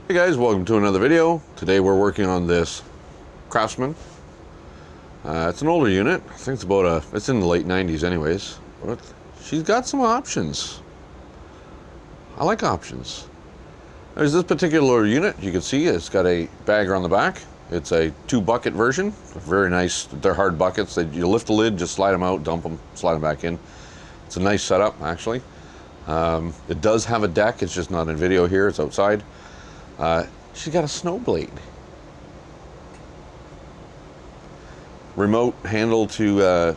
Hey guys, welcome to another video. Today we're working on this Craftsman. It's an older unit. I think it's in the late 90s anyways, but she's got some options. I like options. There's this particular unit. You can see it's got a bagger on the back. It's a 2-bucket version. Very nice. They're hard buckets. You lift the lid, just slide them out, dump them, slide them back in. It's a nice setup actually. It does have a deck. It's just not in video here. It's outside. She's got a snow blade. Remote handle to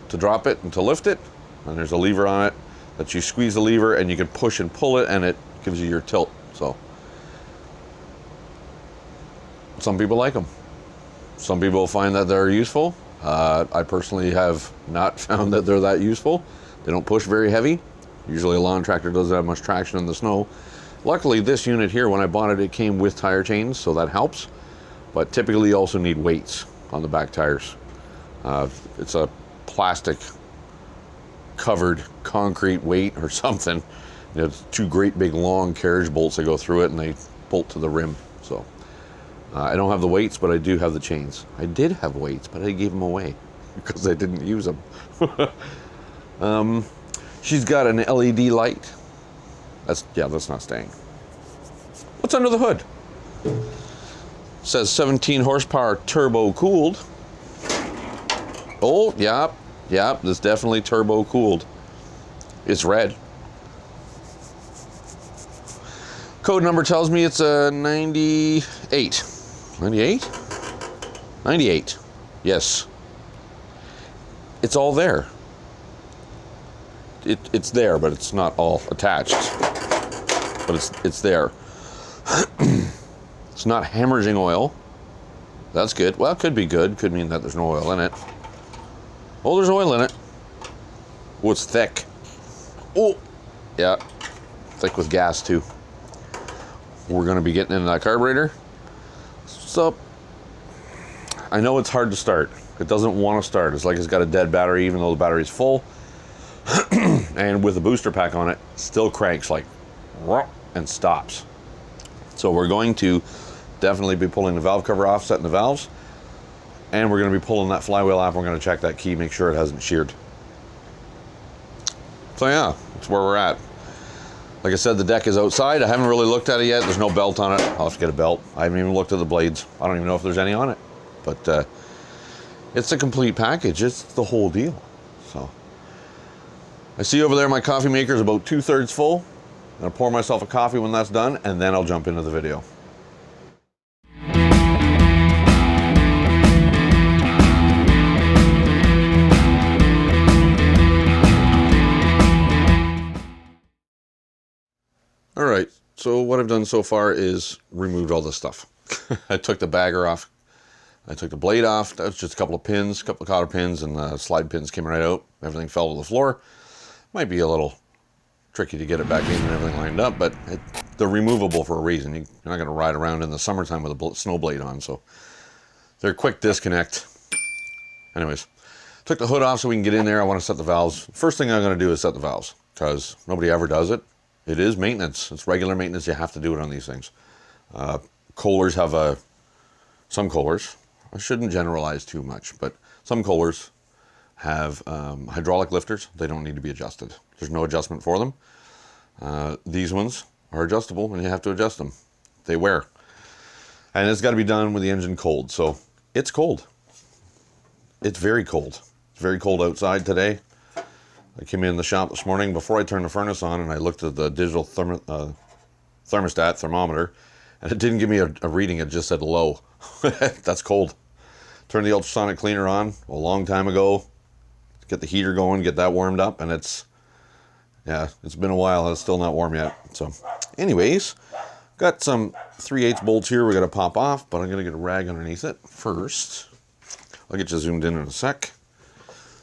drop it and to lift it. And there's a lever on it that you squeeze the lever and you can push and pull it and it gives you your tilt. So some people like them. Some people find that they're useful. I personally have not found that they're that useful. They don't push very heavy. Usually a lawn tractor doesn't have much traction in the snow. Luckily, this unit here, when I bought it, it came with tire chains, so that helps. But typically, you also need weights on the back tires. It's a plastic covered concrete weight or something. You know, it's 2 great big long carriage bolts that go through it, and they bolt to the rim. So I don't have the weights, but I do have the chains. I did have weights, but I gave them away because I didn't use them. She's got an LED light. That's not staying. What's under the hood? It says 17 horsepower turbo cooled. Oh, yeah, this definitely turbo cooled. It's red. Code number tells me it's a 98. 98? 98. Yes. It's all there. It's there, but it's not all attached. But it's there. It's not hemorrhaging oil. That's good. Well, it could be good. Could mean that there's no oil in it. Oh, there's oil in it. Oh, it's thick. Oh, yeah. Thick with gas, too. We're going to be getting in that carburetor. So, I know it's hard to start. It doesn't want to start. It's like it's got a dead battery, even though the battery's full. And with a booster pack on it, still cranks like and stops. So we're going to definitely be pulling the valve cover off, setting the valves, and we're going to be pulling that flywheel off. We're going to check that key, make sure it hasn't sheared. So yeah, that's where we're at. Like I said, the deck is outside. I haven't really looked at it yet. There's no belt on it. I'll have to get a belt. I haven't even looked at the blades. I don't even know if there's any on it, but it's a complete package. It's the whole deal. So I see over there my coffee maker is about 2/3 full. I'm gonna pour myself a coffee when that's done, and then I'll jump into the video. All right, so what I've done so far is removed all this stuff. I took the bagger off. I took the blade off. That was just a couple of pins, a couple of cotter pins, and slide pins came right out. Everything fell to the floor. Might be a little tricky to get it back in and everything lined up, but they're removable for a reason. You're not going to ride around in the summertime with a snow blade on, so they're a quick disconnect. Anyways, took the hood off so we can get in there. I want to set the valves. First thing I'm going to do is set the valves because nobody ever does it. It is maintenance. It's regular maintenance. You have to do it on these things. Kohlers have some Kohlers. I shouldn't generalize too much, but some Kohlers have hydraulic lifters. They don't need to be adjusted. There's no adjustment for them. These ones are adjustable and you have to adjust them. They wear. And it's got to be done with the engine cold. So it's cold. It's very cold. It's very cold outside today. I came in the shop this morning before I turned the furnace on and I looked at the digital thermometer, and it didn't give me a reading. It just said low. That's cold. Turned the ultrasonic cleaner on a long time ago. Get the heater going, get that warmed up, and it's been a while and it's still not warm yet. So anyways, got some 3/8 bolts here we're going to pop off, but I'm going to get a rag underneath it first. I'll get you zoomed in a sec.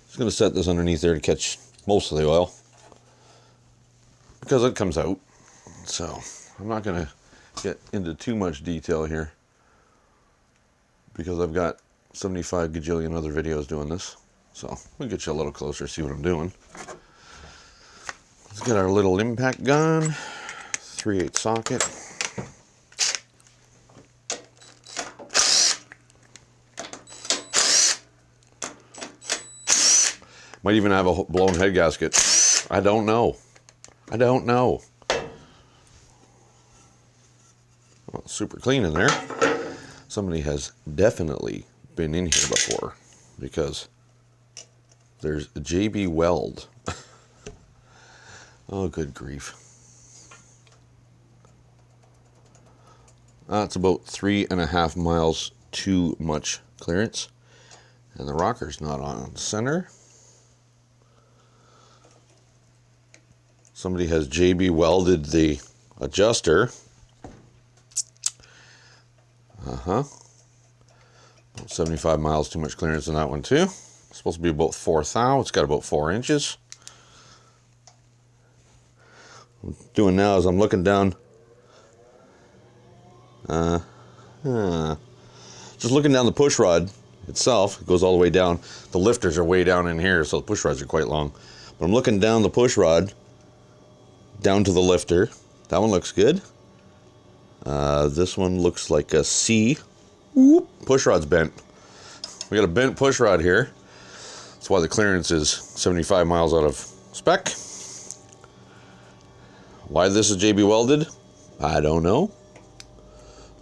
Just going to set this underneath there to catch most of the oil because it comes out. So I'm not going to get into too much detail here because I've got 75 gajillion other videos doing this. So we'll get you a little closer, see what I'm doing. Let's get our little impact gun, 3/8 socket. Might even have a blown head gasket. I don't know. I don't know. Well, super clean in there. Somebody has definitely been in here before because there's a JB Weld. Oh, good grief. That's about 3.5 miles too much clearance. And the rocker's not on center. Somebody has JB welded the adjuster. About 75 miles too much clearance in that one too. It's supposed to be about 4 thou. It's got about 4 inches. What I'm doing now is I'm looking down. Just looking down the push rod itself. It goes all the way down. The lifters are way down in here, so the push rods are quite long. But I'm looking down the push rod down to the lifter. That one looks good. This one looks like a C. Whoop, push rod's bent. We got a bent push rod here. That's why the clearance is 75 miles out of spec. Why this is JB welded, I don't know.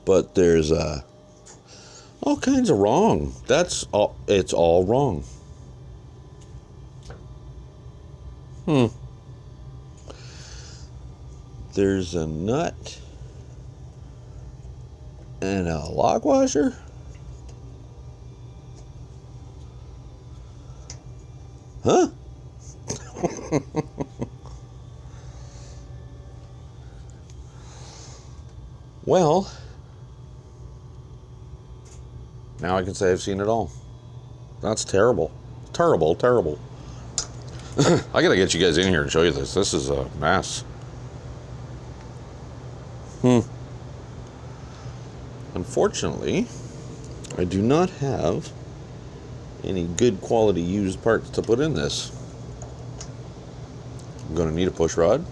But there's all kinds of wrong. It's all wrong. There's a nut and a lock washer. Huh? Well, now I can say I've seen it all. That's terrible. Terrible, terrible. I gotta get you guys in here and show you this. This is a mess. Unfortunately, I do not have any good quality used parts to put in this. I'm gonna need a push rod.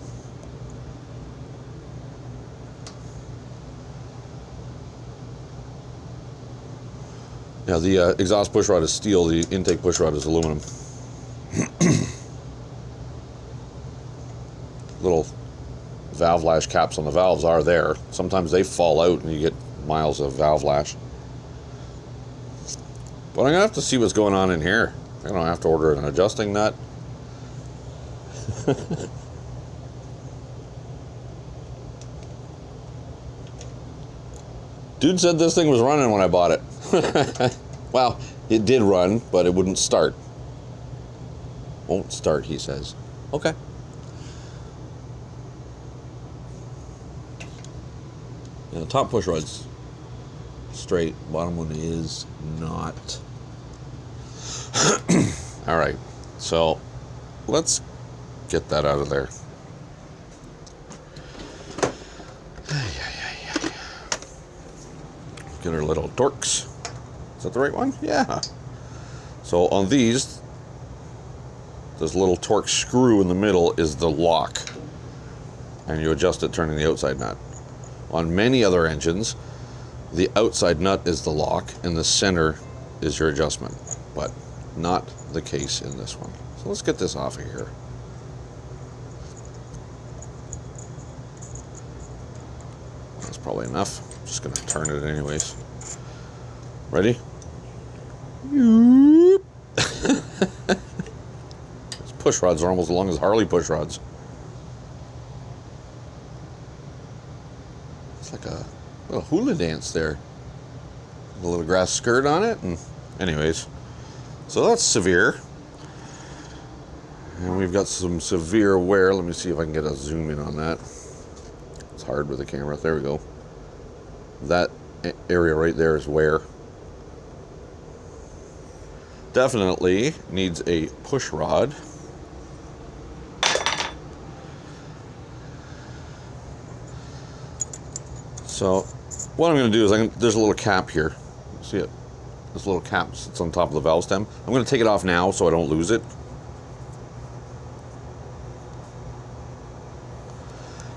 Now the exhaust push rod is steel, the intake push rod is aluminum. Little valve lash caps on the valves are there. Sometimes they fall out and you get miles of valve lash. But I'm gonna have to see what's going on in here. I'm gonna have to order an adjusting nut. Dude said this thing was running when I bought it. Well, it did run, but it wouldn't start. Won't start, he says. Okay. Yeah, the top push rod's straight, bottom one is not. All right, so let's get that out of there. Get our little Torx. Is that the right one? Yeah. So on these, this little Torx screw in the middle is the lock, and you adjust it turning the outside nut. On many other engines, the outside nut is the lock and the center is your adjustment, but not the case in this one. So let's get this off of here. That's probably enough. I'm just gonna turn it anyways. Ready? These push rods are almost as long as Harley push rods. It's like a little hula dance there. A little grass skirt on it, and anyways, so that's severe. And we've got some severe wear. Let me see if I can get a zoom in on that. It's hard with the camera. There we go. That area right there is wear. Definitely needs a push rod. So what I'm going to do is there's a little cap here. See it? This little cap sits on top of the valve stem. I'm going to take it off now so I don't lose it.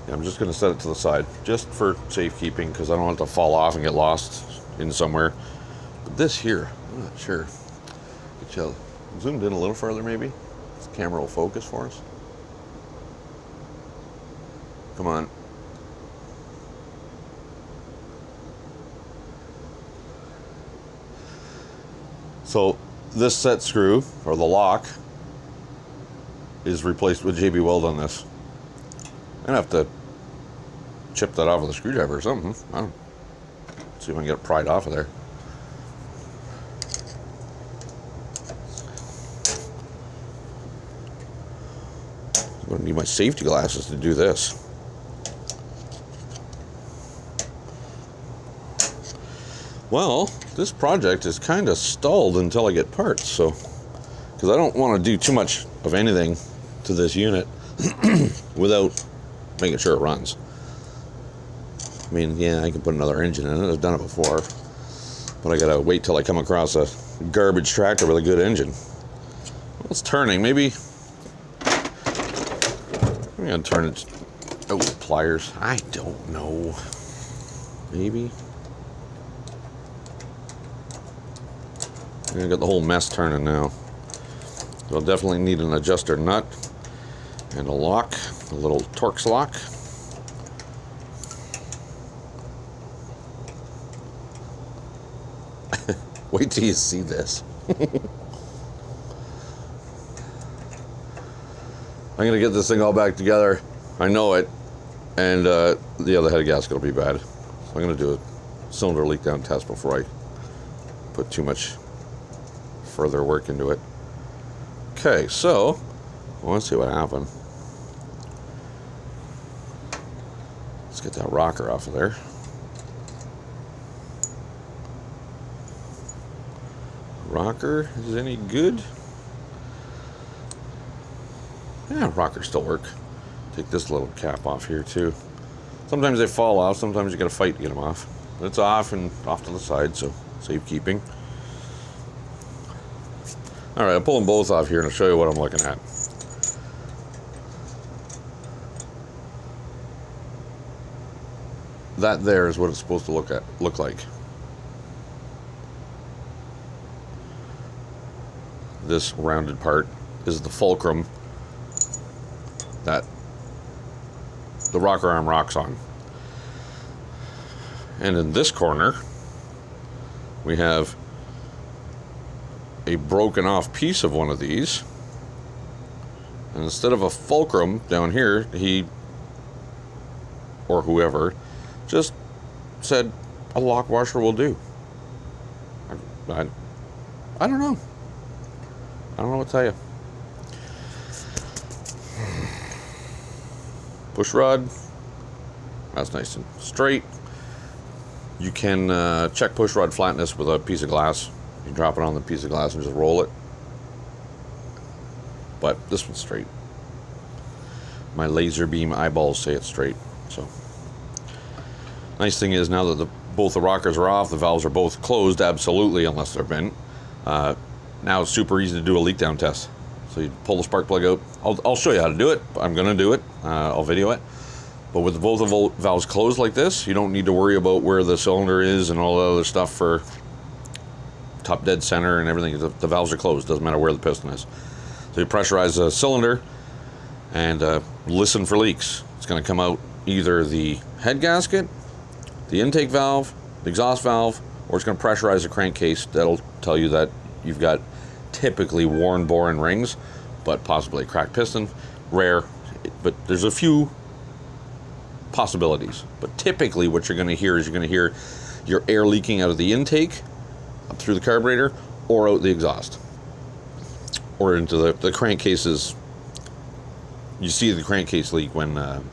Yeah, I'm just going to set it to the side just for safekeeping because I don't want it to fall off and get lost in somewhere. But this here, I'm not sure. Get you zoomed in a little further maybe. camera will focus for us. Come on. So this set screw, or the lock, is replaced with JB Weld on this. I'm gonna have to chip that off with a screwdriver or something. I don't see if I can get it pried off of there. I'm gonna need my safety glasses to do this. Well, this project is kind of stalled until I get parts, so because I don't want to do too much of anything to this unit without making sure it runs. I mean, yeah, I can put another engine in it. I've done it before, but I gotta wait till I come across a garbage tractor with a good engine. Well, it's turning. Maybe I'm gonna turn it out with pliers. I don't know. Maybe. I got the whole mess turning now. So I'll definitely need an adjuster nut and a lock, a little Torx lock. Wait till you see this. I'm gonna get this thing all back together. I know it, and the other head gasket will be bad. So I'm gonna do a cylinder leak down test before I put too much further work into it. Okay, so let's see what happened. Let's get that rocker off of there. Rocker is any good? Yeah, rockers still work. Take this little cap off here too. Sometimes they fall off, sometimes you gotta fight to get them off. But it's off and off to the side, so safekeeping. Alright, I'll pull them both off here and I'll show you what I'm looking at. That there is what it's supposed to look like. This rounded part is the fulcrum that the rocker arm rocks on. And in this corner, we have a broken off piece of one of these. And instead of a fulcrum down here, he, or whoever, just said a lock washer will do. I don't know. I don't know what to tell you. Push rod, that's nice and straight. You can check push rod flatness with a piece of glass. You drop it on the piece of glass and just roll it. But this one's straight. My laser beam eyeballs say it's straight. So, nice thing is now that both the rockers are off, the valves are both closed, absolutely, unless they're bent. Now it's super easy to do a leak down test. So you pull the spark plug out. I'll show you how to do it. I'm gonna do it. I'll video it. But with both the valves closed like this, you don't need to worry about where the cylinder is and all the other stuff for top dead center and everything. The valves are closed, doesn't matter where the piston is. So you pressurize the cylinder and listen for leaks. It's gonna come out either the head gasket, the intake valve, the exhaust valve, or it's gonna pressurize the crankcase. That'll tell you that you've got typically worn bore and rings, but possibly a cracked piston. Rare, but there's a few possibilities. But typically what you're gonna hear is you're gonna hear your air leaking out of the intake, up through the carburetor, or out the exhaust. Or into the crankcases. You see the crankcase leak when and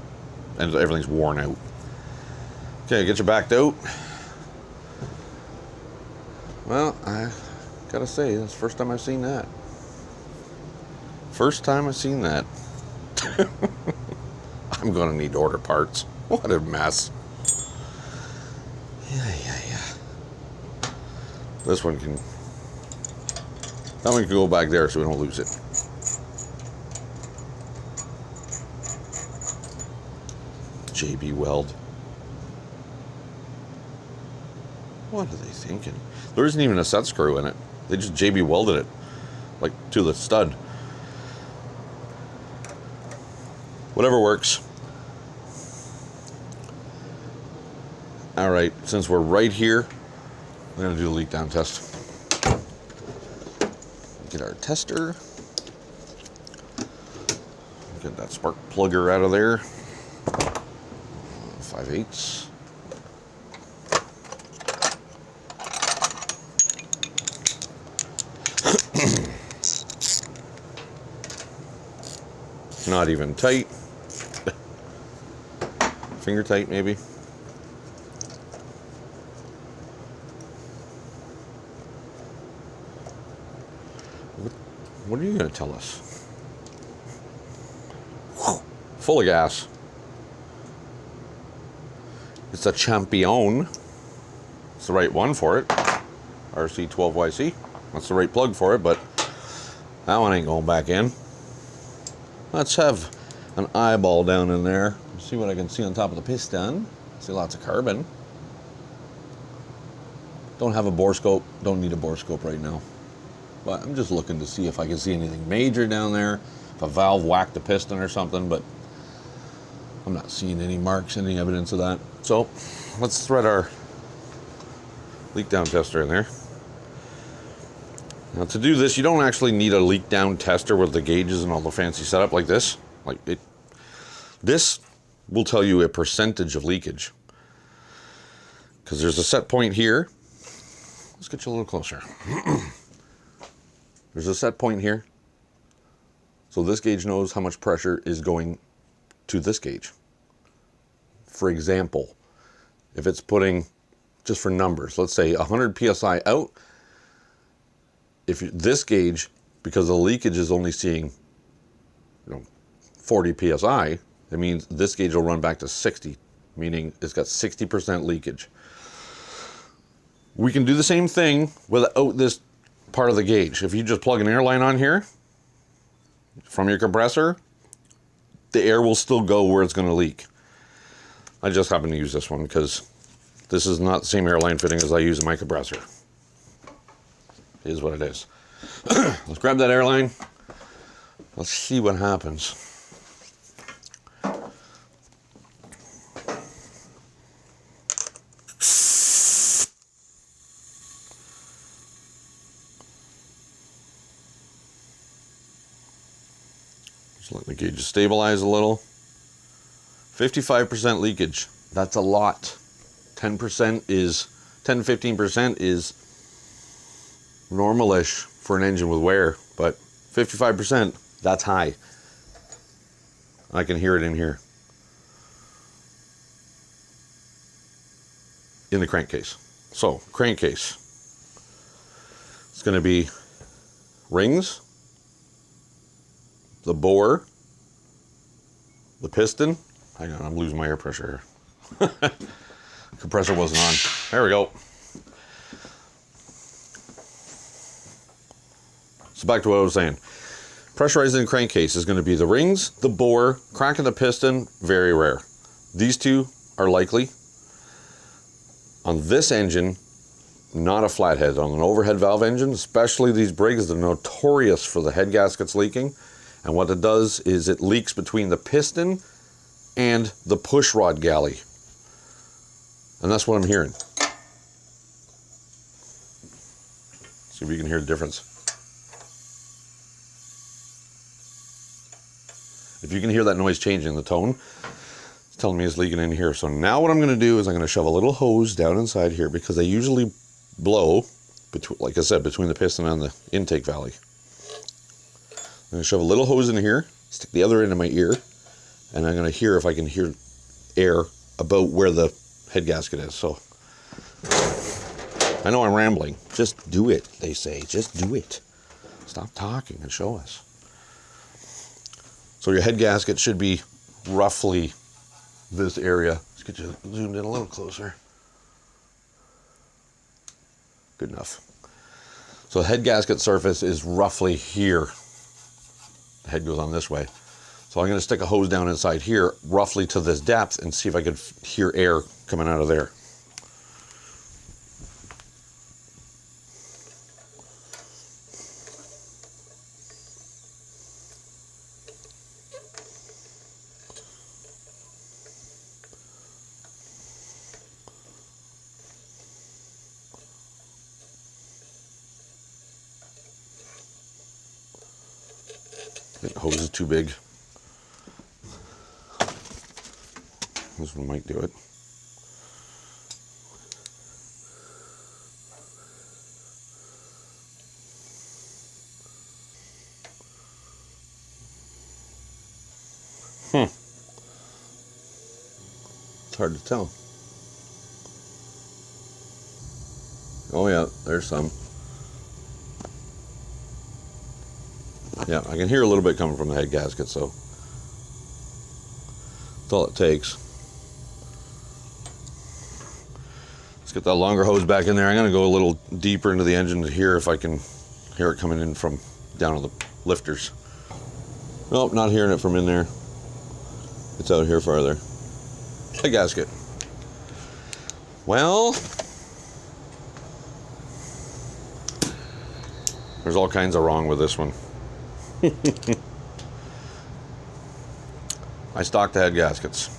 everything's worn out. Okay, get you backed out. Well, I gotta say, that's the first time I've seen that. First time I've seen that. I'm gonna need to order parts. What a mess. Yeah. This one can, that one can go back there so we don't lose it. JB Weld. What are they thinking? There isn't even a set screw in it. They just JB welded it, like to the stud. Whatever works. All right, since we're right here, we're gonna do the leak down test. Get our tester. Get that spark plugger out of there. 5/8. Not even tight. Finger tight, maybe. What are you going to tell us? Full of gas. It's a Champion. It's the right one for it. RC12YC. That's the right plug for it, but that one ain't going back in. Let's have an eyeball down in there. See what I can see on top of the piston. See lots of carbon. Don't have a bore scope. Don't need a bore scope right now. But I'm just looking to see if I can see anything major down there. If a valve whacked the piston or something, but I'm not seeing any marks, any evidence of that. So let's thread our leak down tester in there. Now to do this, you don't actually need a leak down tester with the gauges and all the fancy setup like this. This will tell you a percentage of leakage. Because there's a set point here. Let's get you a little closer. There's a set point here. So this gauge knows how much pressure is going to this gauge. For example, if it's putting, just for numbers, let's say 100 PSI out, if this gauge, because the leakage is only seeing 40 PSI, it means this gauge will run back to 60, meaning it's got 60% leakage. We can do the same thing without this part of the gauge. If you just plug an air line on here from your compressor, the air will still go where it's going to leak. I just happen to use this one because this is not the same air line fitting as I use in my compressor. It is what it is. Let's grab that air line. Let's see what happens. Just let the gauge stabilize a little. 55% leakage. That's a lot. 10% is 10-15% is normal-ish for an engine with wear, but 55%, that's high. I can hear it in here. In the crankcase. So, crankcase. It's going to be rings, the bore, the piston. Hang on, I'm losing my air pressure here. Compressor wasn't on. There we go. So back to what I was saying. Pressurizing crankcase is going to be the rings, the bore, cracking the piston, very rare. These two are likely. On this engine, not a flathead. On an overhead valve engine, especially these Briggs, they're notorious for the head gaskets leaking. And what it does is it leaks between the piston and the push rod galley. And that's what I'm hearing. See if you can hear the difference. If you can hear that noise changing, the tone, it's telling me it's leaking in here. So now what I'm going to do is I'm going to shove a little hose down inside here because they usually blow, like I said, between the piston and the intake valley. I'm going to shove a little hose in here, stick the other end in my ear, and I'm going to hear if I can hear air about where the head gasket is. So I know I'm rambling. Just do it, they say. Just do it. Stop talking and show us. So your head gasket should be roughly this area. Let's get you zoomed in a little closer. Good enough. So the head gasket surface is roughly here. The head goes on this way. So I'm going to stick a hose down inside here, roughly to this depth, and see if I could hear air coming out of there. hose is too big. This one might do it. It's hard to tell. Oh yeah, there's some. Yeah, I can hear a little bit coming from the head gasket, so that's all it takes. Let's get that longer hose back in there. I'm going to go a little deeper into the engine to hear if I can hear it coming in from down on the lifters. Nope, not hearing it from in there. It's out here farther. Head gasket. Well, there's all kinds of wrong with this one. I stock the head gaskets.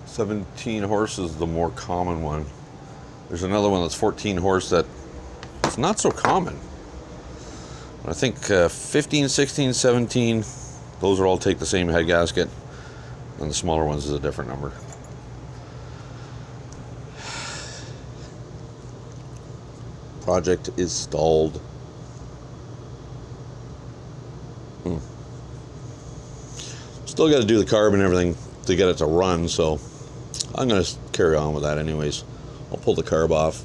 17 horse is the more common one. There's another one that's 14 horse that it's not so common. I think 15, 16, 17, those are all take the same head gasket, and the smaller ones is a different number. Project is stalled. Still got to do the carb and everything to get it to run, so I'm going to carry on with that anyways. I'll pull the carb off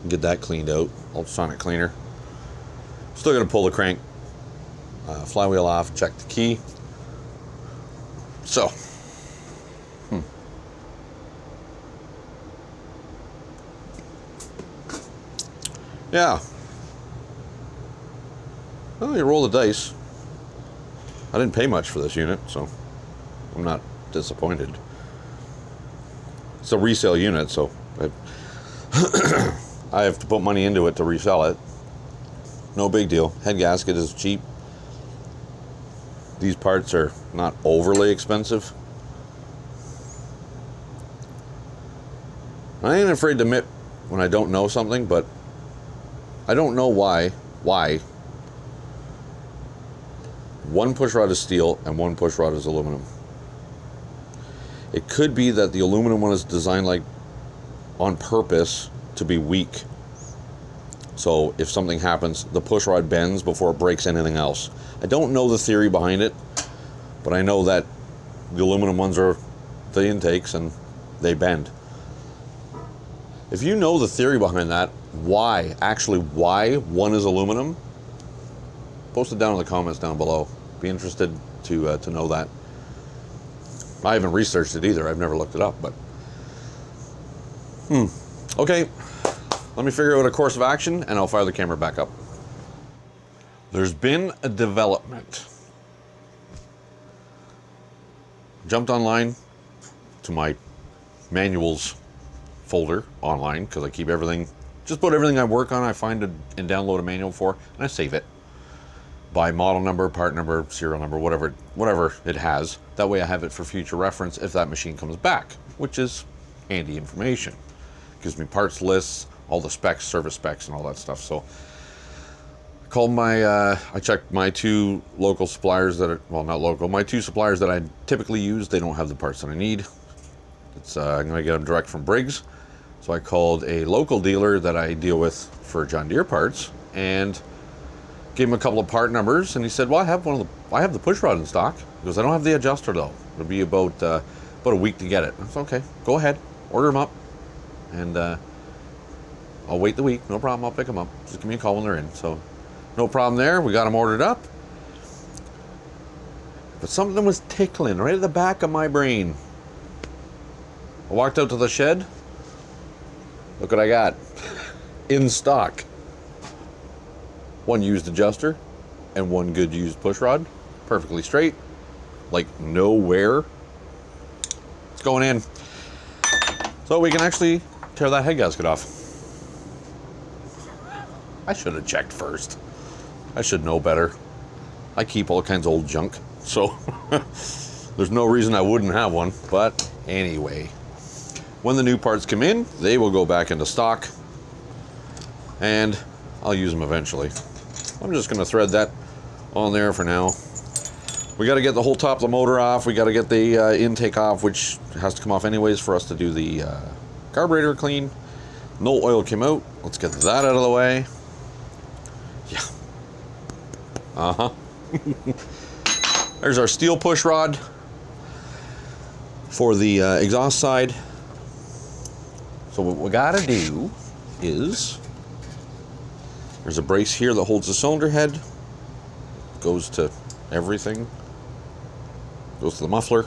and get that cleaned out. Ultrasonic cleaner. Still going to pull the crank flywheel off, check the key. So, yeah. Well, you roll the dice. I didn't pay much for this unit, so I'm not disappointed. It's a resale unit, so I have to put money into it to resell it. No big deal. Head gasket is cheap. These parts are not overly expensive. I ain't afraid to admit when I don't know something, but I don't know why one push rod is steel and one push rod is aluminum. It could be that the aluminum one is designed like on purpose to be weak. So if something happens, the push rod bends before it breaks anything else. I don't know the theory behind it, but I know that the aluminum ones are the intakes and they bend. If you know the theory behind that, why one is aluminum, post it down in the comments down below. Be interested to know that. I haven't researched it either. I've never looked it up, but okay. Let me figure out a course of action and I'll fire the camera back up. There's been a development. Jumped online to my manuals folder online because I keep everything, just put everything I work on, I find and download a manual for, and I save it by model number, part number, serial number, whatever it has. That way I have it for future reference if that machine comes back, which is handy information. Gives me parts lists, all the specs, service specs, and all that stuff. So I called I checked my two local suppliers that are, well, not local, my two suppliers that I typically use. They don't have the parts that I need. I'm going to get them direct from Briggs. So I called a local dealer that I deal with for John Deere parts and gave him a couple of part numbers, and he said, well, I have the push rod in stock. He goes, I don't have the adjuster though. It'll be about a week to get it. I said, okay, go ahead, order them up, and I'll wait the week, no problem, I'll pick them up. Just give me a call when they're in. So no problem there, we got them ordered up. But something was tickling right at the back of my brain. I walked out to the shed. Look what I got in stock. One used adjuster and one good used push rod, perfectly straight, like no wear. It's going in. So we can actually tear that head gasket off. I should have checked first. I should know better. I keep all kinds of old junk, so there's no reason I wouldn't have one. But anyway, when the new parts come in, they will go back into stock and I'll use them eventually. I'm just going to thread that on there for now. We got to get the whole top of the motor off. We got to get the intake off, which has to come off anyways for us to do the carburetor clean. No oil came out. Let's get that out of the way. Yeah. Uh-huh. There's our steel push rod for the exhaust side. So what we got to do is, there's a brace here that holds the cylinder head. Goes to everything. Goes to the muffler.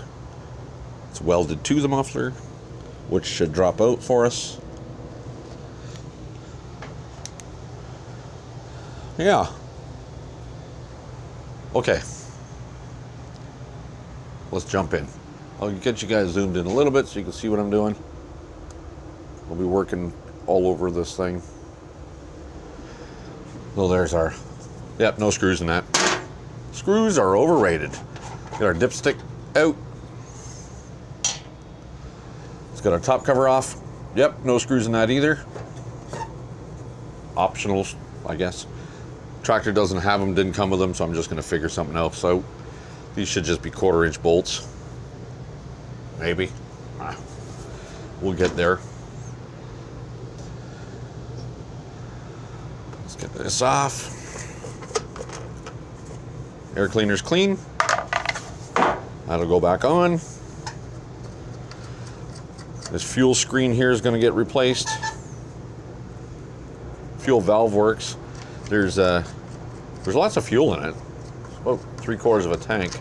It's welded to the muffler, which should drop out for us. Yeah. Okay. Let's jump in. I'll get you guys zoomed in a little bit so you can see what I'm doing. We'll be working all over this thing. So there's our, yep, no screws in that. Screws are overrated. Get our dipstick out. Let's get our top cover off. Yep, no screws in that either. Optional, I guess. Tractor doesn't have them, didn't come with them, so I'm just going to figure something else out. These should just be 1/4 inch bolts. Maybe. We'll get there. Let's get this off. Air cleaner's clean. That'll go back on. This fuel screen here is going to get replaced. Fuel valve works. There's lots of fuel in it. It's about 3/4 of a tank.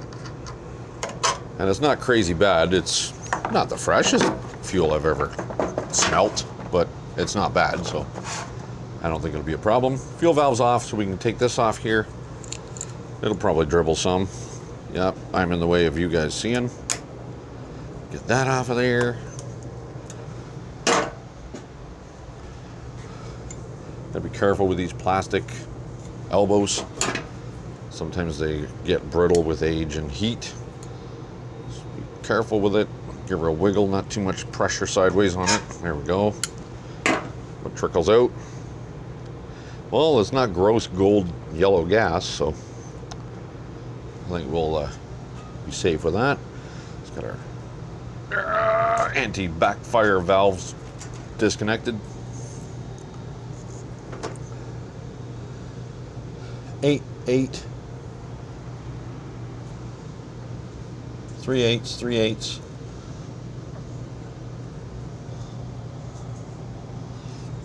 And it's not crazy bad. It's not the freshest fuel I've ever smelt, but it's not bad, so I don't think it'll be a problem. Fuel valve's off, so we can take this off here. It'll probably dribble some. Yep, I'm in the way of you guys seeing. Get that off of there. Gotta be careful with these plastic elbows. Sometimes they get brittle with age and heat. So be careful with it. Give her a wiggle, not too much pressure sideways on it. There we go. What trickles out? Well, it's not gross gold yellow gas, so I think we'll be safe with that. Let's get our anti-backfire valves disconnected. 8, 8, 3/8, 3/8.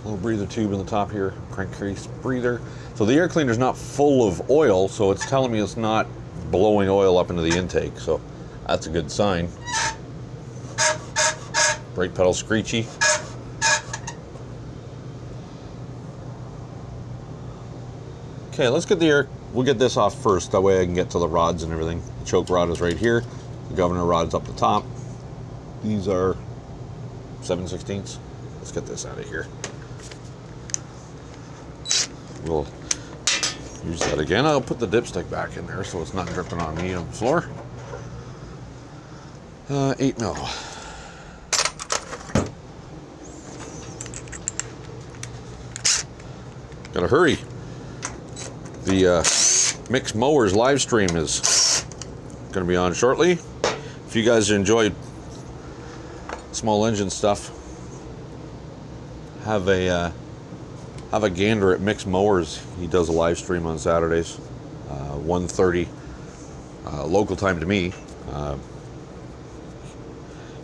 Little breather tube in the top here, crankcase breather. So the air cleaner's not full of oil, so it's telling me it's not blowing oil up into the intake, so that's a good sign. Brake pedal screechy. Okay, let's get the air, we'll get this off first, that way I can get to the rods and everything. The choke rod is right here, the governor rod's up the top. These are 7/16. Let's get this out of here. We'll use that again. I'll put the dipstick back in there so it's not dripping on me on the floor. 8 mil. Gotta hurry. The Mixed Mowers live stream is going to be on shortly. If you guys enjoy small engine stuff, have a gander at Mixed Mowers. He does a live stream on Saturdays, 1:30 local time to me.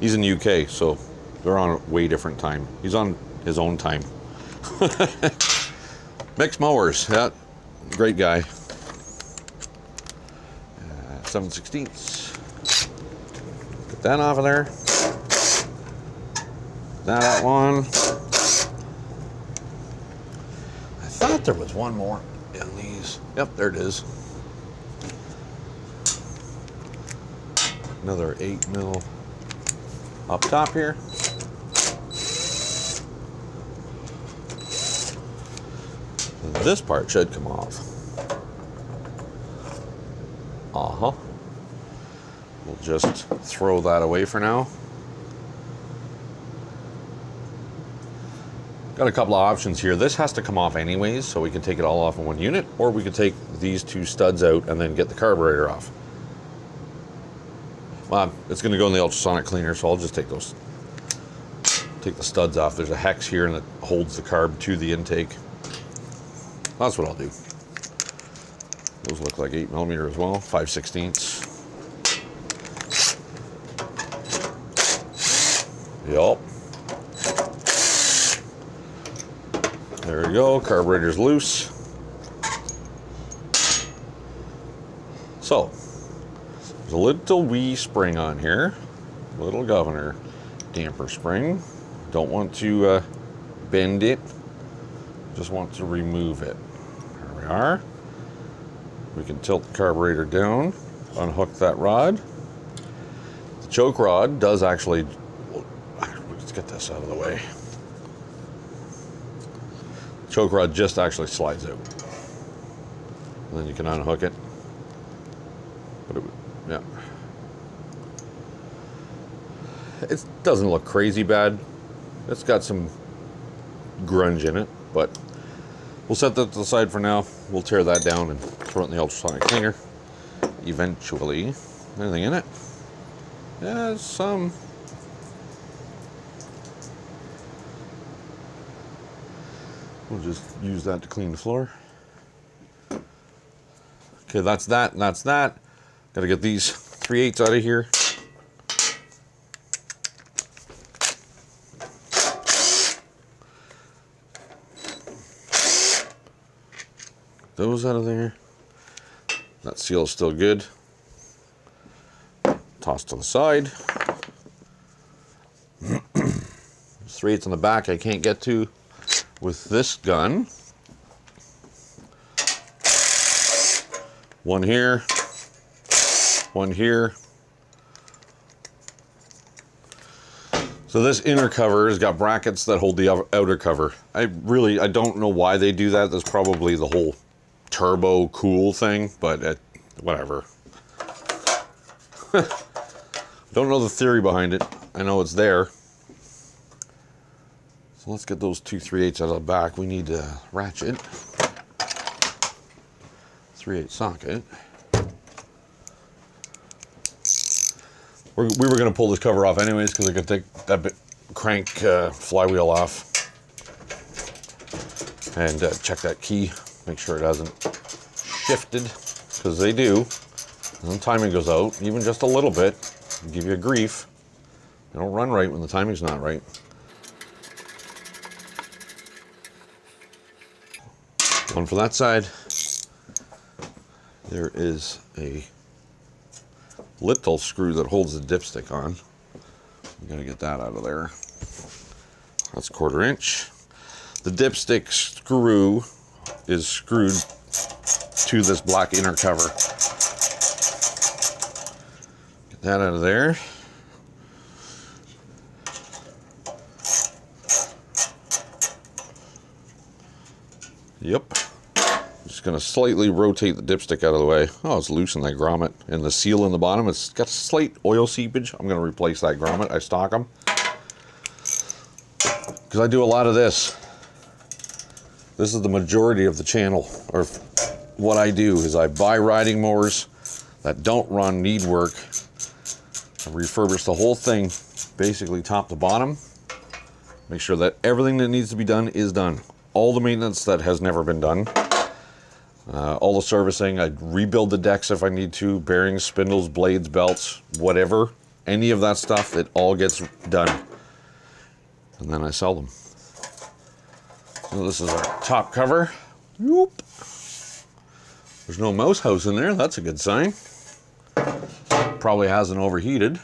He's in the UK, so they're on a way different time. He's on his own time. Mixed Mowers, yeah, great guy. 7/16. Get that off of there. That one. I thought there was one more in these. Yep, there it is. Another 8 mil up top here. This part should come off. Uh-huh. We'll just throw that away for now. Got a couple of options here. This has to come off anyways, so we can take it all off in one unit, or we could take these two studs out and then get the carburetor off. Well, it's going to go in the ultrasonic cleaner, so I'll just take the studs off. There's a hex here and it holds the carb to the intake. That's what I'll do. Those look like 8mm as well, 5/16. Yup. There we go, carburetor's loose. So, there's a little wee spring on here, little governor damper spring. Don't want to bend it, just want to remove it. There we are. We can tilt the carburetor down, unhook that rod. The choke rod does actually, let's get this out of the way. The choke rod just actually slides out. And then you can unhook it. But yeah. It doesn't look crazy bad. It's got some grunge in it, but we'll set that to the side for now. We'll tear that down and throw it in the ultrasonic cleaner eventually. Anything in it? Yeah, some. We'll just use that to clean the floor. Okay, that's that, and that's that. Gotta get these 3/8 out of here. Those out of there. That seal is still good. Toss to the side. 3/8 on the back I can't get to with this gun. One here. One here. So this inner cover has got brackets that hold the outer cover. I don't know why they do that. That's probably the whole turbo cool thing, but whatever. Don't know the theory behind it. I know it's there. So let's get those two 3/8 out of the back. We need a ratchet. 3/8 socket. We were going to pull this cover off anyways because I could take that crank flywheel off and check that key, make sure it hasn't shifted, because they do. And then timing goes out, even just a little bit, and give you a grief. They don't run right when the timing's not right. One for that side. There is a little screw that holds the dipstick on. We gotta get that out of there. That's 1/4 inch. The dipstick screw is screwed to this black inner cover. Get that out of there. Yep. Just going to slightly rotate the dipstick out of the way. Oh, it's loose in that grommet. And the seal in the bottom, it's got slight oil seepage. I'm going to replace that grommet. I stock them. Because I do a lot of this. This is the majority of the channel. Or what I do is I buy riding mowers that don't run, need work. I refurbish the whole thing, basically top to bottom. Make sure that everything that needs to be done is done. All the maintenance that has never been done. All the servicing, I rebuild the decks if I need to, bearings, spindles, blades, belts, whatever. Any of that stuff, it all gets done. And then I sell them. So this is our top cover. Whoop. There's no mouse house in there, that's a good sign. Probably hasn't overheated.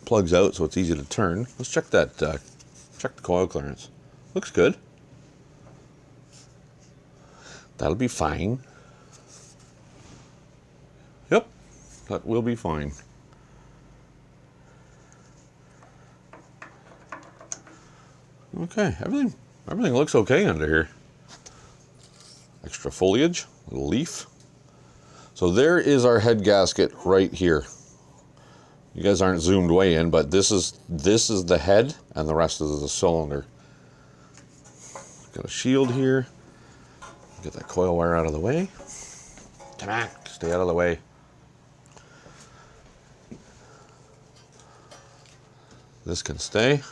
Plugs out so it's easy to turn. Let's check that, check the coil clearance. Looks good. That'll be fine. Yep, that will be fine. Okay, everything looks okay under here. Extra foliage, little leaf. So there is our head gasket right here. You guys aren't zoomed way in, but this is the head and the rest is the cylinder. Got a shield here. Get that coil wire out of the way. Come on, stay out of the way. This can stay. So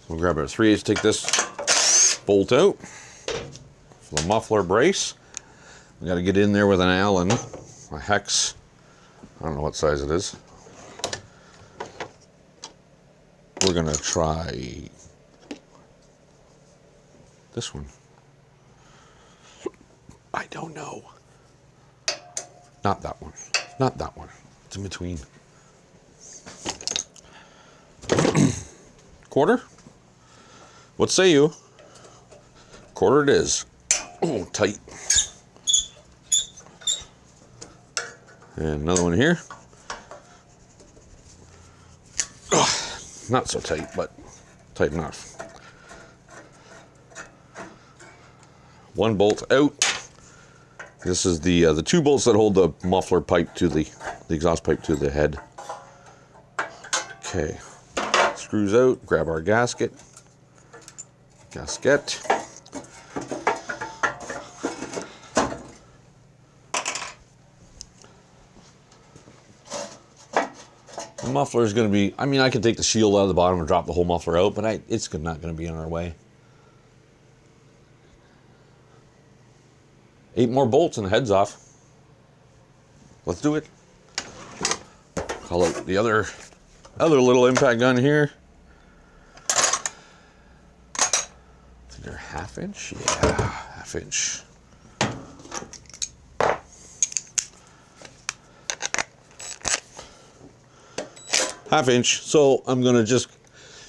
we'll grab our 3/8, take this bolt out for the muffler brace. We got to get in there with an Allen, a hex. I don't know what size it is. We're gonna try this one. I don't know. Not that one. Not that one. It's in between. Quarter? What say you? Quarter it is. Oh, tight. And another one here. Ugh, not so tight, but tight enough. One bolt out. This is the 2 bolts that hold the muffler pipe to the exhaust pipe to the head. Okay. Screws out. Grab our gasket. Gasket. The muffler is going to be, I mean, I can take the shield out of the bottom and drop the whole muffler out, but it's not going to be in our way. 8 more bolts and the head's off. Let's do it. Call out the other little impact gun here. Is there 1/2 inch? Yeah, 1/2 inch. Half inch. So I'm gonna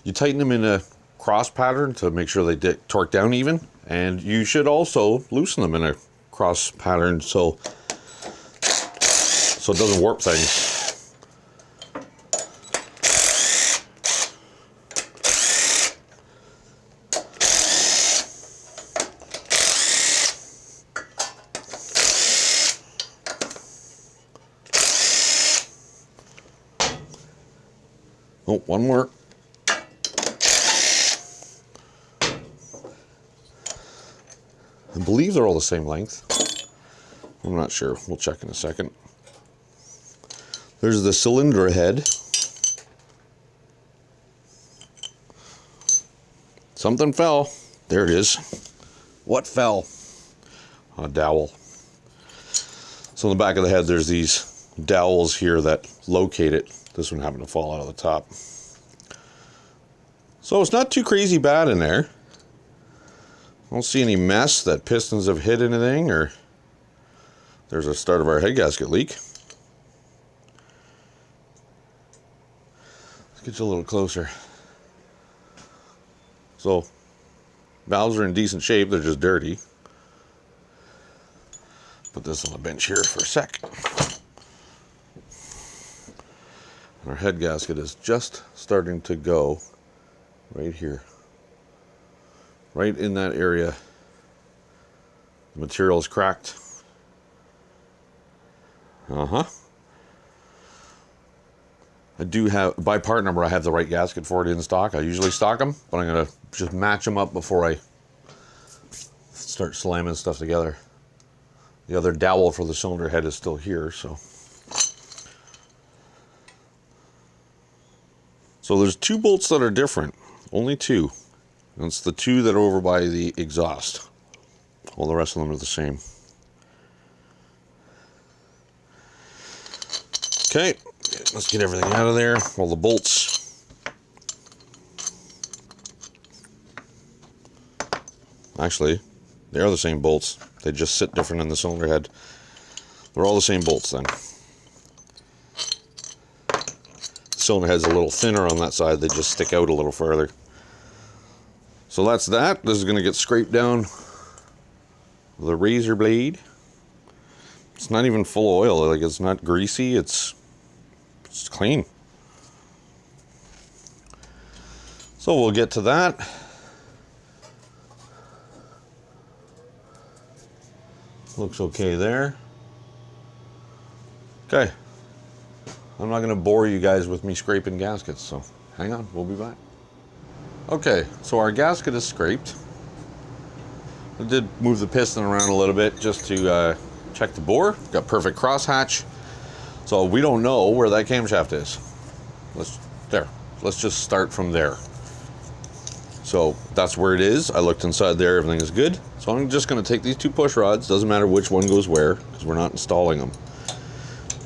you tighten them in a cross pattern to make sure they torque down even, and you should also loosen them in a cross pattern so it doesn't warp things. Oh, one more. I believe they're all the same length. I'm not sure. We'll check in a second. There's the cylinder head. Something fell. There it is. What fell? A dowel. So in the back of the head, there's these dowels here that locate it. This one happened to fall out of the top. So it's not too crazy bad in there. I don't see any mess that pistons have hit anything, or there's a start of our head gasket leak. Let's get you a little closer. So valves are in decent shape, they're just dirty. Put this on the bench here for a sec. And our head gasket is just starting to go right here. Right in that area. The material is cracked. I do have, by part number, I have the right gasket for it in stock. I usually stock them, but I'm going to just match them up before I start slamming stuff together. The other dowel for the cylinder head is still here, so. So there's 2 bolts that are different, only 2. That's the 2 that are over by the exhaust. All the rest of them are the same. Okay, let's get everything out of there. All the bolts. Actually, they are the same bolts. They just sit different in the cylinder head. They're all the same bolts then. The cylinder head's a little thinner on that side. They just stick out a little further. So that's that. This is going to get scraped down with a razor blade. It's not even full of oil. Like, it's not greasy. It's clean. So we'll get to that. Looks okay there. Okay. I'm not going to bore you guys with me scraping gaskets, so hang on, we'll be back. Okay, so our gasket is scraped. I did move the piston around a little bit just to check the bore. Got perfect crosshatch. So we don't know where that camshaft is. let's just start from there. So that's where it is. I looked inside there, everything is good. So I'm just going to take these 2 push rods, doesn't matter which one goes where, because we're not installing them.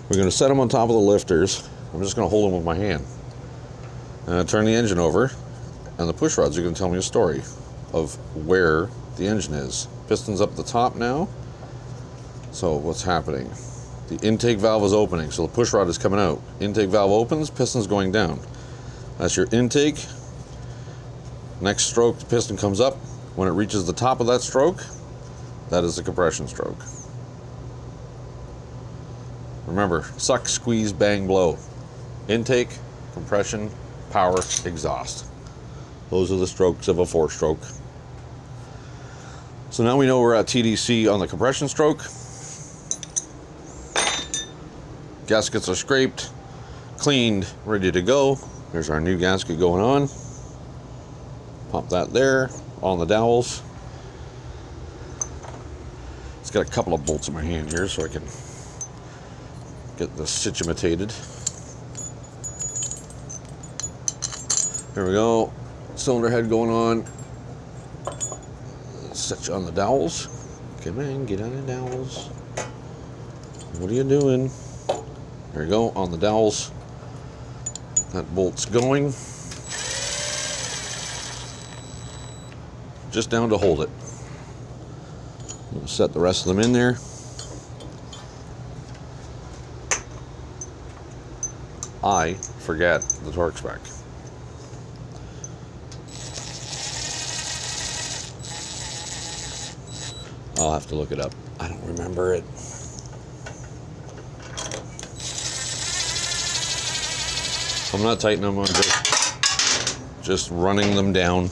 We're going to set them on top of the lifters. I'm just going to hold them with my hand. And I turn the engine over, and the push rods are going to tell me a story of where the engine is. Piston's up the top now. So what's happening? The intake valve is opening, so the push rod is coming out. Intake valve opens, piston's going down. That's your intake. Next stroke, the piston comes up. When it reaches the top of that stroke, that is the compression stroke. Remember, suck, squeeze, bang, blow. Intake, compression, power, exhaust. Those are the strokes of a 4-stroke. So now we know we're at TDC on the compression stroke. Gaskets are scraped, cleaned, ready to go. There's our new gasket going on. Pop that there on the dowels. It's got a couple of bolts in my hand here so I can get this situated. There we go. Cylinder head going on. Set you on the dowels. Come in, get on the dowels. What are you doing? There you go, on the dowels. That bolt's going. Just down to hold it. We'll set the rest of them in there. I forget the torque spec. I'll have to look it up. I don't remember it. I'm not tightening them, I'm just running them down.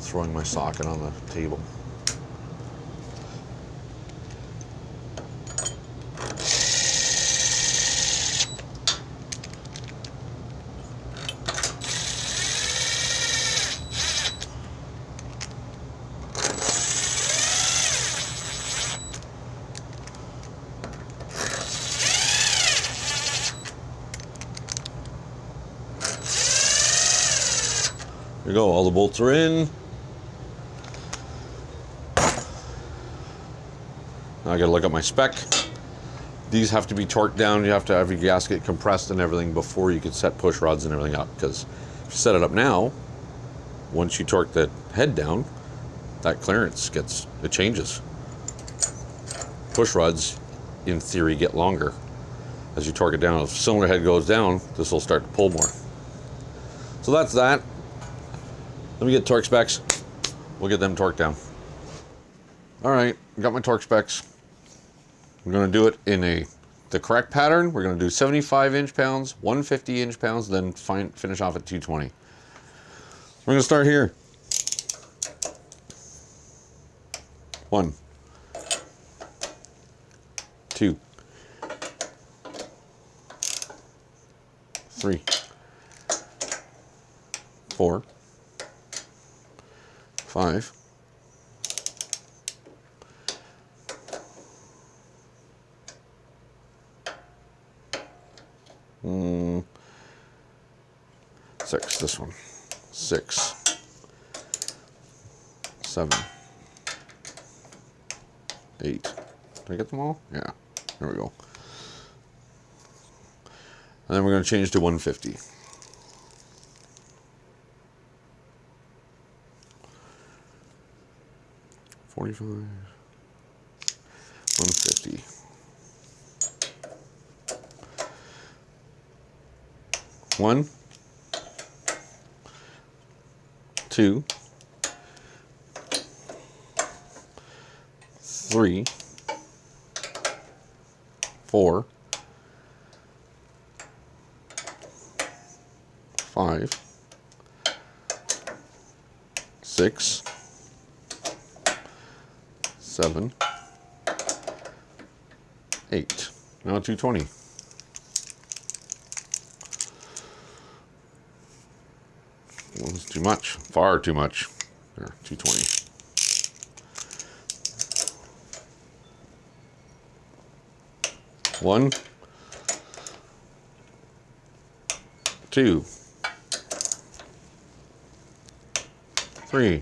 Throwing my socket on the table. There you go, all the bolts are in. Now I gotta look at my spec. These have to be torqued down. You have to have your gasket compressed and everything before you can set push rods and everything up. Because if you set it up now, once you torque the head down, that clearance it changes. Push rods, in theory, get longer as you torque it down. If the cylinder head goes down, this will start to pull more. So that's that. Let me get torque specs. We'll get them torqued down. All right, got my torque specs. We're going to do it in the correct pattern. We're going to do 75 inch-pounds, 150 inch-pounds, then finish off at 220. We're going to start here. 1, 2, 3, 4, 5, 6, this one, 6, 7, 8. Did I get them all? Yeah, there we go. And then we're going to change to 150. $45, 150. 1, 2, 3, 4, 5, 6, 7, 8. Now 220. Well, it's too much. Far too much. There, 220. One, 2, 3,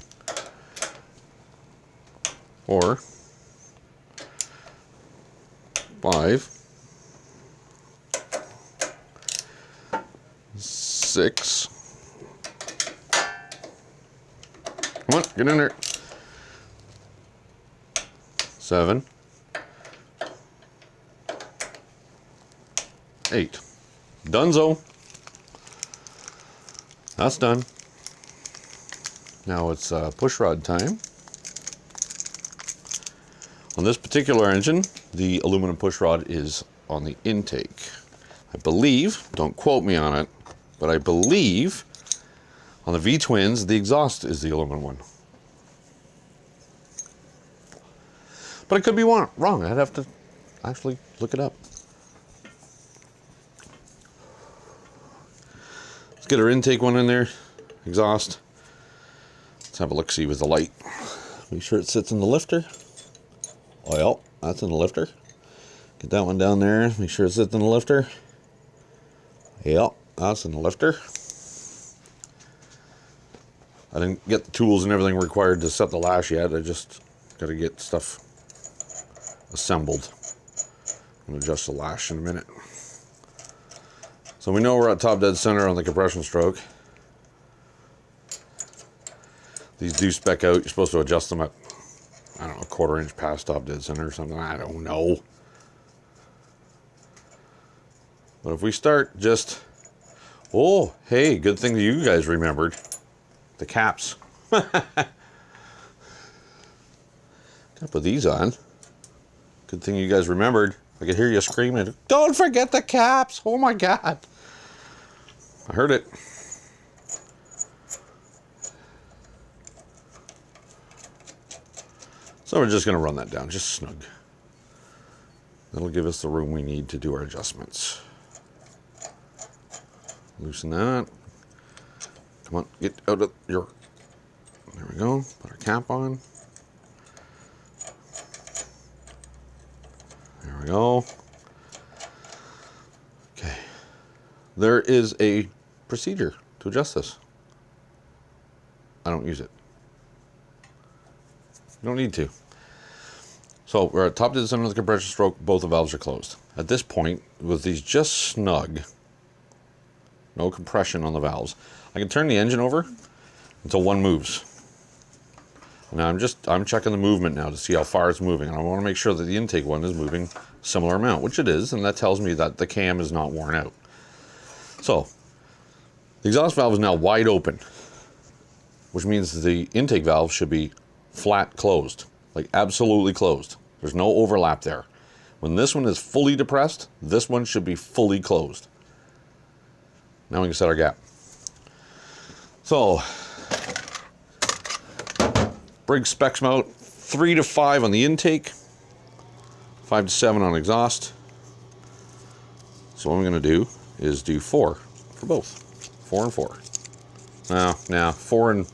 4, 5, 6. Come on, get in there. 7, 8. Donezo. That's done. Now it's push rod time. On this particular engine, the aluminum push rod is on the intake. I believe, don't quote me on it, but I believe on the V-twins, the exhaust is the aluminum one. But I could be wrong. I'd have to actually look it up. Let's get our intake one in there. Exhaust. Let's have a look-see with the light. Make sure it sits in the lifter. Oh, yeah, that's in the lifter. Get that one down there. Make sure it sits in the lifter. Yeah, that's in the lifter. I didn't get the tools and everything required to set the lash yet. I just got to get stuff assembled and adjust the lash in a minute. So we know we're at top dead center on the compression stroke. These do spec out. You're supposed to adjust them at, I don't know, a 1/4 inch past top dead center or something. I don't know. But if we start just, oh, hey, good thing that you guys remembered. The caps. Gotta put these on. Good thing you guys remembered. I could hear you screaming, don't forget the caps. Oh my God. I heard it. So we're just gonna run that down, just snug. That'll give us the room we need to do our adjustments. Loosen that. Come on, get out of your, there we go. Put our cap on. There we go. Okay. There is a procedure to adjust this. I don't use it. You don't need to. So we're at top dead center of the compression stroke. Both the valves are closed. At this point, with these just snug, no compression on the valves, I can turn the engine over until one moves. Now I'm checking the movement now to see how far it's moving, and I want to make sure that the intake one is moving a similar amount, which it is, and that tells me that the cam is not worn out. So the exhaust valve is now wide open, which means the intake valve should be flat closed, like absolutely closed. There's no overlap there. When this one is fully depressed, this one should be fully closed. Now we can set our gap. So, Briggs specs them out, 3 to 5 on the intake, 5 to 7 on exhaust. So what I'm gonna do is do 4 for both, 4 and 4. Now 4 and,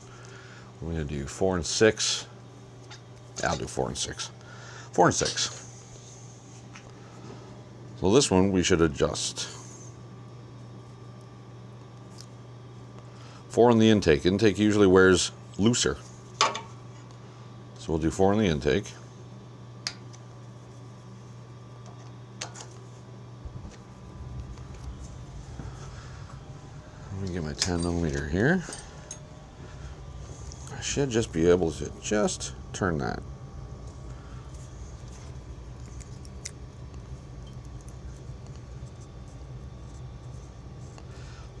I'm gonna do 4 and 6. Yeah, I'll do 4 and 6. 4 and 6. So this one we should adjust. 4 on the intake. Intake usually wears looser. So we'll do 4 on the intake. Let me get my 10mm here. I should just be able to just turn that.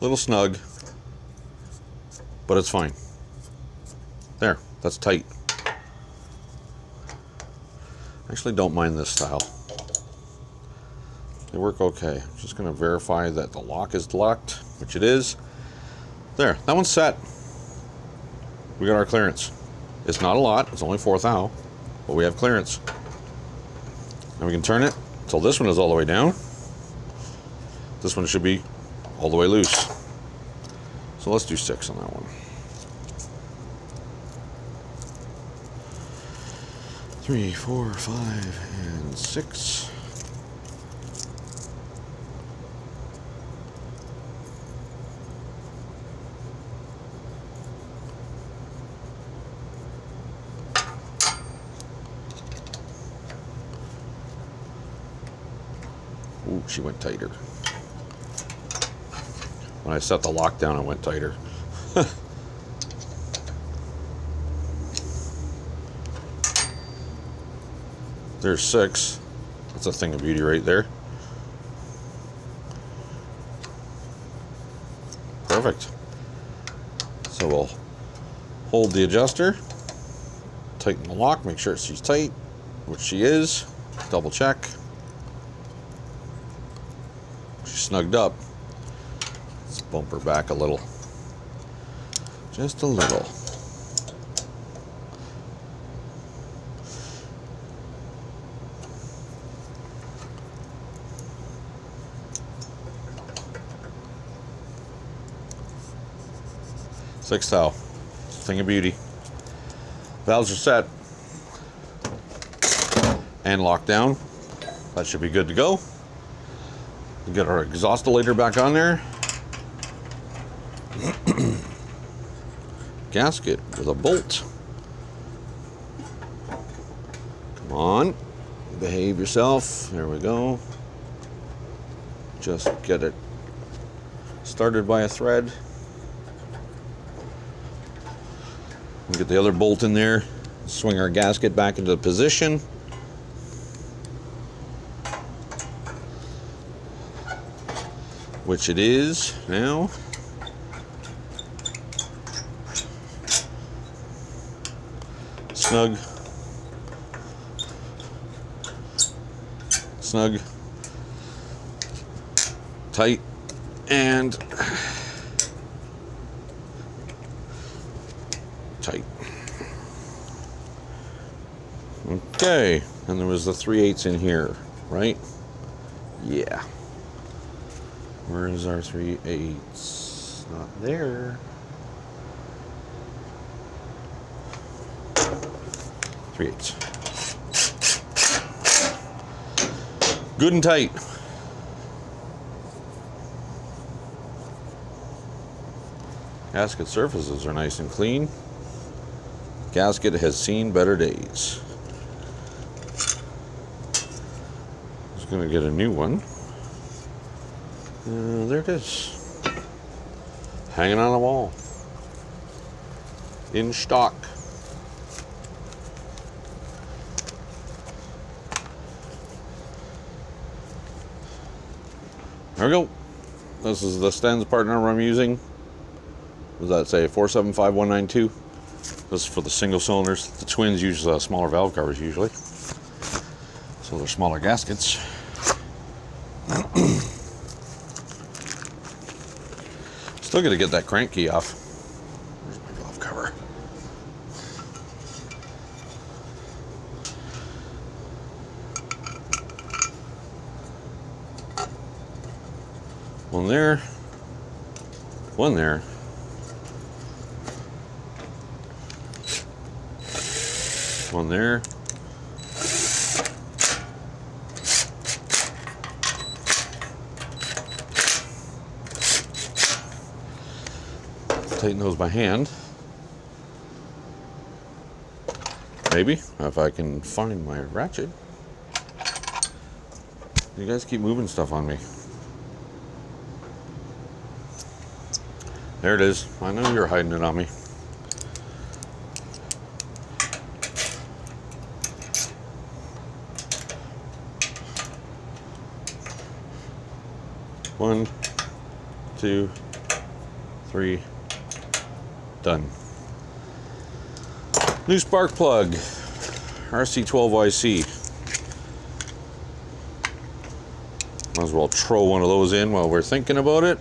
A little snug, but it's fine. There, that's tight. I actually don't mind this style. They work okay. I'm just going to verify that the lock is locked, which it is. There, that one's set. We got our clearance. It's not a lot, it's only 1/4 thou, but we have clearance. Now we can turn it until this one is all the way down. This one should be all the way loose. So let's do 6 on that one. 3, 4, 5, and 6. she went tighter. When I set the lock down, it went tighter. There's 6. That's a thing of beauty right there. Perfect. So we'll hold the adjuster, tighten the lock, make sure she's tight, which she is. Double check. She's snugged up. Let's bump her back a little. Just a little. Six thou. Thing of beauty. Valves are set and locked down. That should be good to go. We get our exhaustolator back on there. Gasket with a bolt. Come on, behave yourself. There we go. Just get it started by a thread. We'll get the other bolt in there. Swing our gasket back into position. Which it is now. Snug. Snug. Tight. And tight. Okay, and there was the 3/8 in here, right? Yeah. Where is our 3/8? Not there. 3/8. Good and tight. Gasket surfaces are nice and clean. Gasket has seen better days. Just gonna get a new one. There it is. Hanging on the wall. In stock. There we go. This is the Sten's part number I'm using. What does that say? 475192. This is for the single cylinders. The twins use smaller valve covers usually. So they're smaller gaskets. Still got to get that crank key off. Where's my valve cover? One there. One there. One there. Tighten those by hand. Maybe, if I can find my ratchet. You guys keep moving stuff on me. There it is. I know you're hiding it on me. One, two, three, done. New spark plug, RC12YC. Might as well throw one of those in while we're thinking about it.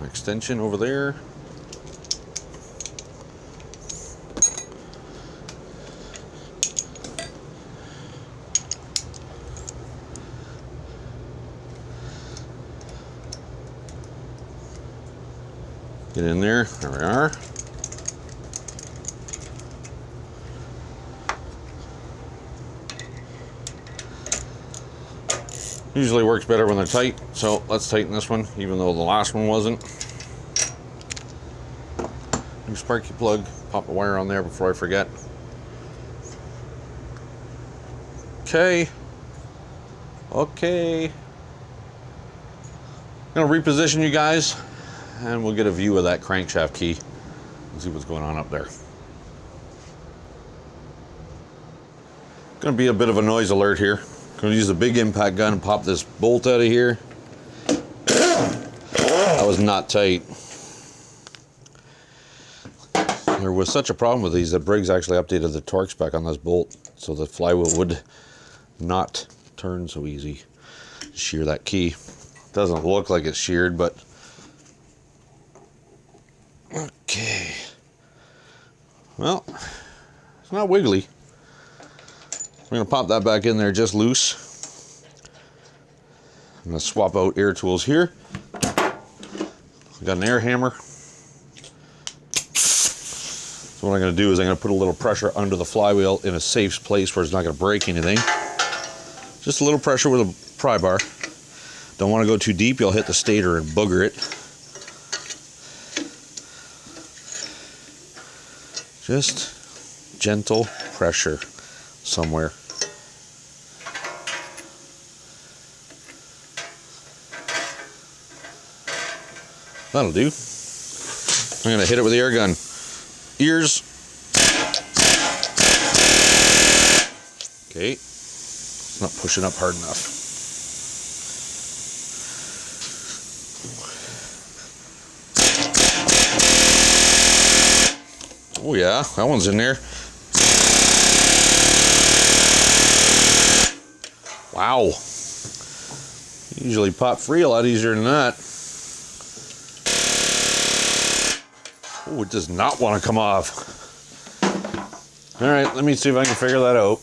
Extension over there. Get in there. There we are. Usually works better when they're tight, so let's tighten this one, even though the last one wasn't. New sparky plug. Pop the wire on there before I forget. Okay. Okay. I'm gonna reposition you guys and we'll get a view of that crankshaft key and see what's going on up there. Gonna be a bit of a noise alert here. Gonna use the big impact gun and pop this bolt out of here. That was not tight. There was such a problem with these that Briggs actually updated the torque spec on this bolt so the flywheel would not turn so easy. Shear that key. Doesn't look like it's sheared, but okay. Well, it's not wiggly. I'm gonna pop that back in there just loose. I'm gonna swap out air tools here. I got an air hammer. So what I'm gonna do is I'm gonna put a little pressure under the flywheel in a safe place where it's not gonna break anything. Just a little pressure with a pry bar. Don't want to go too deep, you'll hit the stator and booger it. Just gentle pressure somewhere. That'll do. I'm gonna hit it with the air gun. Ears. Okay. It's not pushing up hard enough. Oh yeah, that one's in there. Wow. Usually pop free a lot easier than that. Oh, it does not want to come off. All right, let me see if I can figure that out.